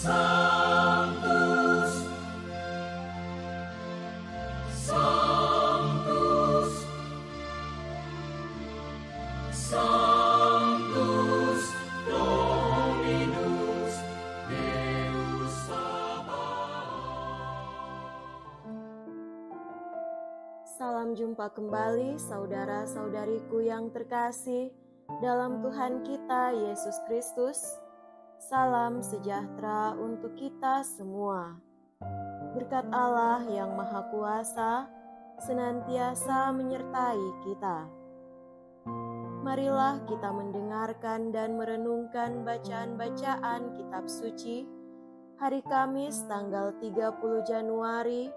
Sanctus, Sanctus, Sanctus Dominus Deus Sabaoth. Salam jumpa kembali saudara-saudariku yang terkasih dalam Tuhan kita Yesus Kristus. Salam sejahtera untuk kita semua. Berkat Allah yang Maha Kuasa senantiasa menyertai kita. Marilah kita mendengarkan dan merenungkan bacaan-bacaan kitab suci hari Kamis tanggal 30 Januari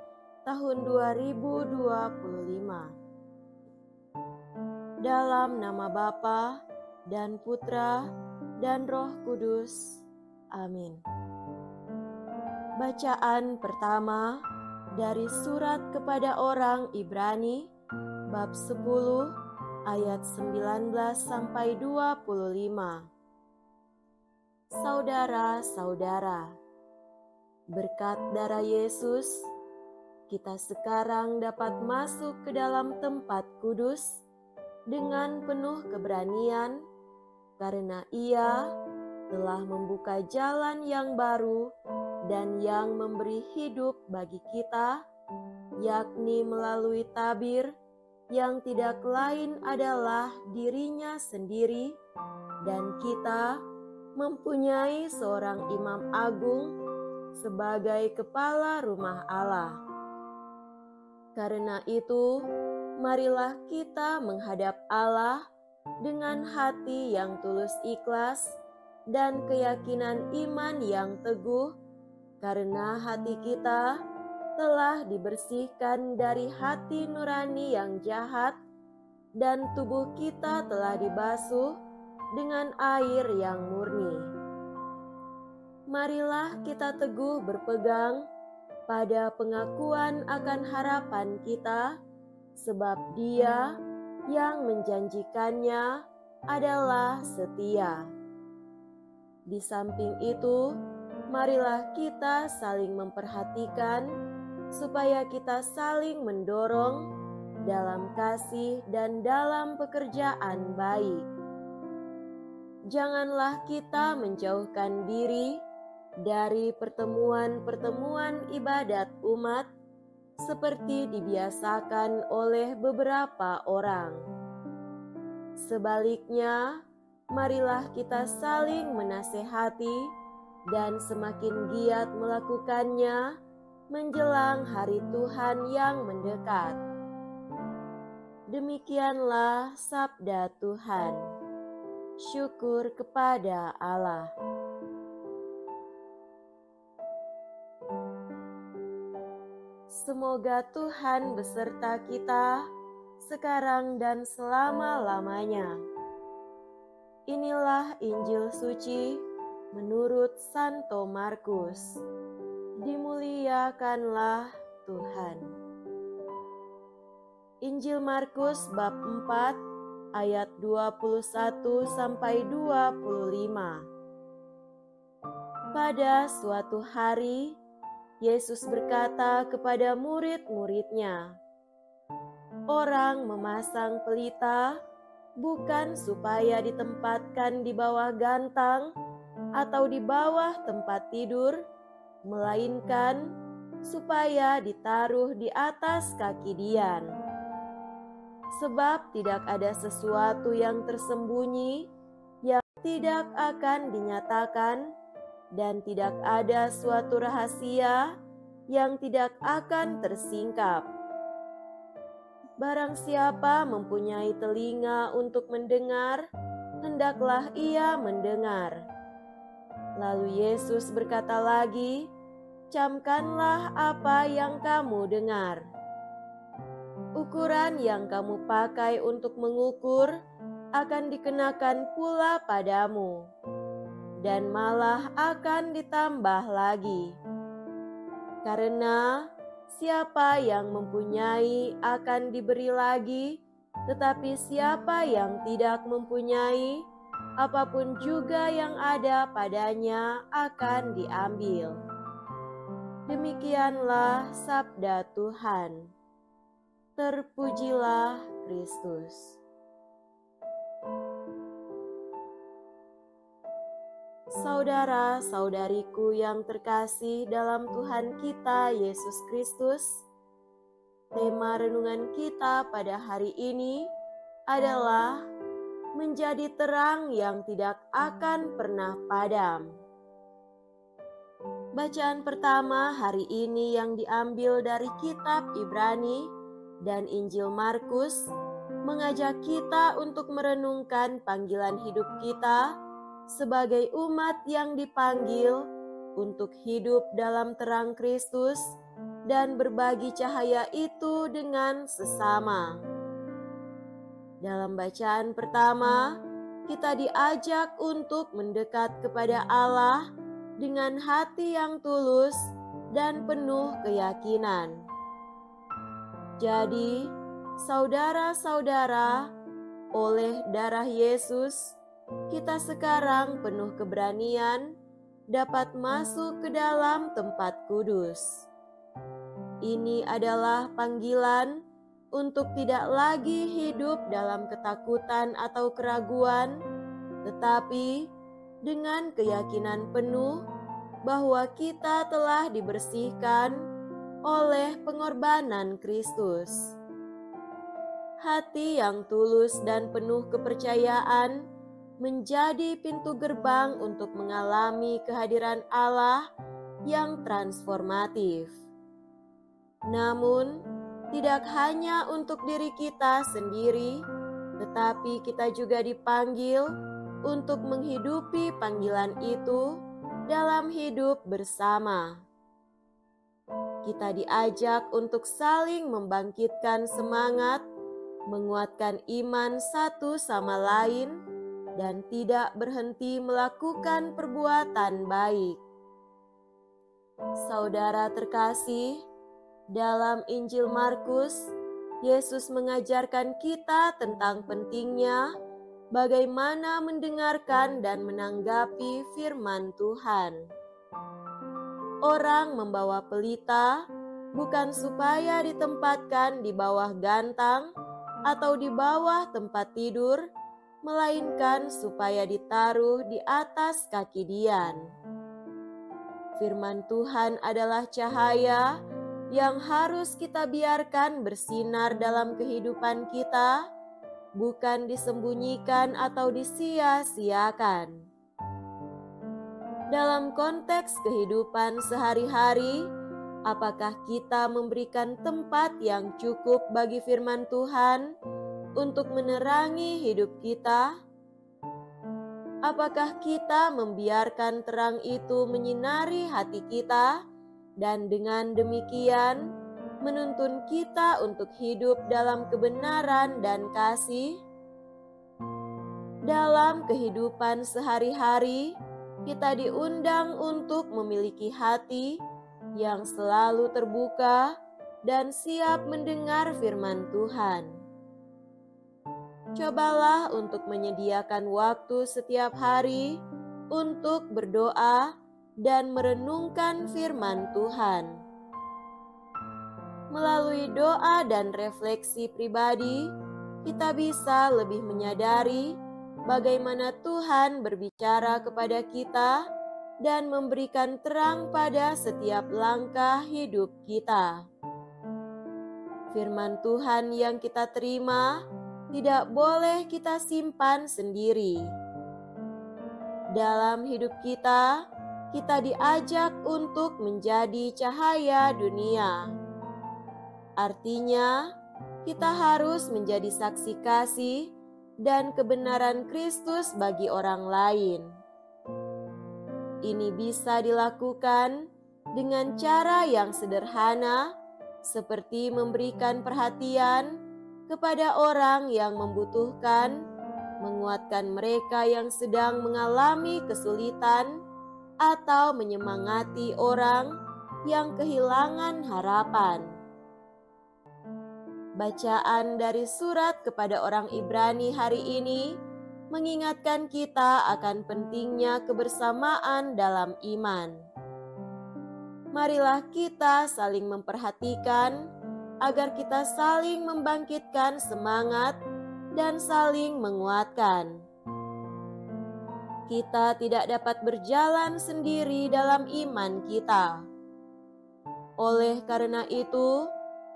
tahun 2025. Dalam nama Bapa dan Putra dan Roh Kudus. Amin. Bacaan pertama dari surat kepada orang Ibrani bab 10 ayat 19 sampai 25. Saudara-saudara, berkat darah Yesus, kita sekarang dapat masuk ke dalam tempat kudus dengan penuh keberanian, karena Ia telah membuka jalan yang baru dan yang memberi hidup bagi kita, yakni melalui tabir yang tidak lain adalah dirinya sendiri, dan kita mempunyai seorang imam agung sebagai kepala rumah Allah. Karena itu, marilah kita menghadap Allah dengan hati yang tulus ikhlas dan keyakinan iman yang teguh, karena hati kita telah dibersihkan dari hati nurani yang jahat dan tubuh kita telah dibasuh dengan air yang murni. Marilah kita teguh berpegang pada pengakuan akan harapan kita, sebab Dia yang menjanjikannya adalah setia. Di samping itu, marilah kita saling memperhatikan supaya kita saling mendorong dalam kasih dan dalam pekerjaan baik. Janganlah kita menjauhkan diri dari pertemuan-pertemuan ibadat umat seperti dibiasakan oleh beberapa orang. Sebaliknya, marilah kita saling menasehati dan semakin giat melakukannya menjelang hari Tuhan yang mendekat. Demikianlah sabda Tuhan. Syukur kepada Allah. Semoga Tuhan beserta kita sekarang dan selama-lamanya. Inilah Injil suci menurut Santo Markus. Dimuliakanlah Tuhan. Injil Markus bab 4 ayat 21 sampai 25. Pada suatu hari, Yesus berkata kepada murid-muridnya, "Orang memasang pelita bukan supaya ditempatkan di bawah gantang atau di bawah tempat tidur, melainkan supaya ditaruh di atas kaki dian. Sebab tidak ada sesuatu yang tersembunyi yang tidak akan dinyatakan, dan tidak ada suatu rahasia yang tidak akan tersingkap. Barang siapa mempunyai telinga untuk mendengar, hendaklah ia mendengar." Lalu Yesus berkata lagi, "Camkanlah apa yang kamu dengar. Ukuran yang kamu pakai untuk mengukur akan dikenakan pula padamu, dan malah akan ditambah lagi. Karena siapa yang mempunyai akan diberi lagi, tetapi siapa yang tidak mempunyai, apapun juga yang ada padanya akan diambil. Demikianlah sabda Tuhan. Terpujilah Kristus. Saudara-saudariku yang terkasih dalam Tuhan kita Yesus Kristus, tema renungan kita pada hari ini adalah menjadi terang yang tidak akan pernah padam. Bacaan pertama hari ini yang diambil dari kitab Ibrani dan Injil Markus mengajak kita untuk merenungkan panggilan hidup kita sebagai umat yang dipanggil untuk hidup dalam terang Kristus dan berbagi cahaya itu dengan sesama. Dalam bacaan pertama, kita diajak untuk mendekat kepada Allah dengan hati yang tulus dan penuh keyakinan. Jadi, saudara-saudara, oleh darah Yesus, kita sekarang penuh keberanian dapat masuk ke dalam tempat kudus. Ini adalah panggilan untuk tidak lagi hidup dalam ketakutan atau keraguan, tetapi dengan keyakinan penuh bahwa kita telah dibersihkan oleh pengorbanan Kristus. Hati yang tulus dan penuh kepercayaan menjadi pintu gerbang untuk mengalami kehadiran Allah yang transformatif. Namun, tidak hanya untuk diri kita sendiri, tetapi kita juga dipanggil untuk menghidupi panggilan itu dalam hidup bersama. Kita diajak untuk saling membangkitkan semangat, menguatkan iman satu sama lain, dan tidak berhenti melakukan perbuatan baik. Saudara terkasih, dalam Injil Markus, Yesus mengajarkan kita tentang pentingnya bagaimana mendengarkan dan menanggapi firman Tuhan. Orang membawa pelita bukan supaya ditempatkan di bawah gantang atau di bawah tempat tidur, melainkan supaya ditaruh di atas kaki Dian. Firman Tuhan adalah cahaya yang harus kita biarkan bersinar dalam kehidupan kita, bukan disembunyikan atau disia-siakan. Dalam konteks kehidupan sehari-hari, apakah kita memberikan tempat yang cukup bagi firman Tuhan untuk menerangi hidup kita? Apakah kita membiarkan terang itu menyinari hati kita dan dengan demikian menuntun kita untuk hidup dalam kebenaran dan kasih? Dalam kehidupan sehari-hari, kita diundang untuk memiliki hati yang selalu terbuka dan siap mendengar firman Tuhan. Cobalah untuk menyediakan waktu setiap hari untuk berdoa dan merenungkan firman Tuhan. Melalui doa dan refleksi pribadi, kita bisa lebih menyadari bagaimana Tuhan berbicara kepada kita dan memberikan terang pada setiap langkah hidup kita. Firman Tuhan yang kita terima tidak boleh kita simpan sendiri. Dalam hidup kita, kita diajak untuk menjadi cahaya dunia. Artinya, kita harus menjadi saksi kasih dan kebenaran Kristus bagi orang lain. Ini bisa dilakukan dengan cara yang sederhana, seperti memberikan perhatian kepada orang yang membutuhkan, menguatkan mereka yang sedang mengalami kesulitan, atau menyemangati orang yang kehilangan harapan. Bacaan dari surat kepada orang Ibrani hari ini mengingatkan kita akan pentingnya kebersamaan dalam iman. Marilah kita saling memperhatikan agar kita saling membangkitkan semangat dan saling menguatkan. Kita tidak dapat berjalan sendiri dalam iman kita. Oleh karena itu,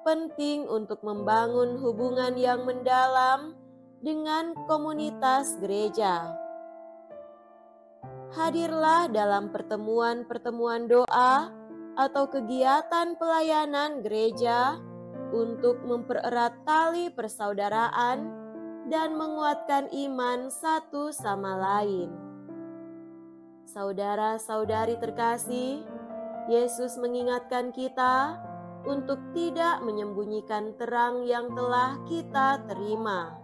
penting untuk membangun hubungan yang mendalam dengan komunitas gereja. Hadirlah dalam pertemuan-pertemuan doa atau kegiatan pelayanan gereja untuk mempererat tali persaudaraan dan menguatkan iman satu sama lain. Saudara-saudari terkasih, Yesus mengingatkan kita untuk tidak menyembunyikan terang yang telah kita terima.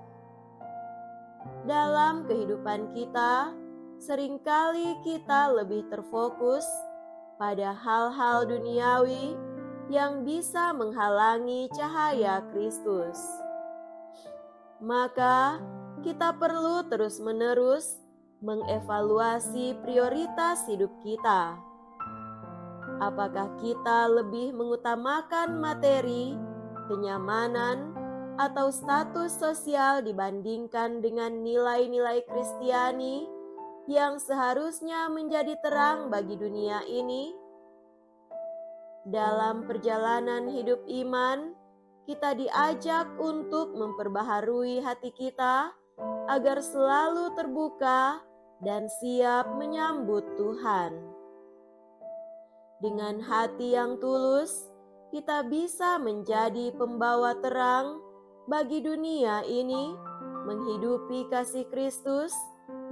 Dalam kehidupan kita, seringkali kita lebih terfokus pada hal-hal duniawi yang bisa menghalangi cahaya Kristus. Maka, kita perlu terus-menerus mengevaluasi prioritas hidup kita. Apakah kita lebih mengutamakan materi, kenyamanan, atau status sosial dibandingkan dengan nilai-nilai Kristiani yang seharusnya menjadi terang bagi dunia ini? Dalam perjalanan hidup iman, kita diajak untuk memperbaharui hati kita agar selalu terbuka dan siap menyambut Tuhan. Dengan hati yang tulus, kita bisa menjadi pembawa terang bagi dunia ini, menghidupi kasih Kristus,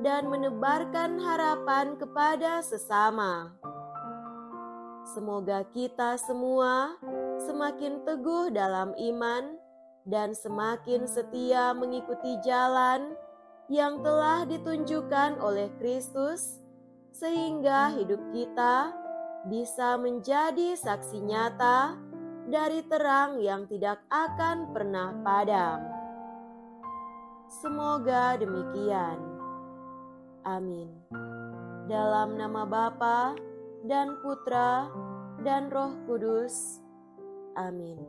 dan menebarkan harapan kepada sesama. Semoga kita semua semakin teguh dalam iman dan semakin setia mengikuti jalan yang telah ditunjukkan oleh Kristus, sehingga hidup kita bisa menjadi saksi nyata dari terang yang tidak akan pernah padam. Semoga demikian. Amin. Dalam nama Bapa dan Putra dan Roh Kudus. Amin.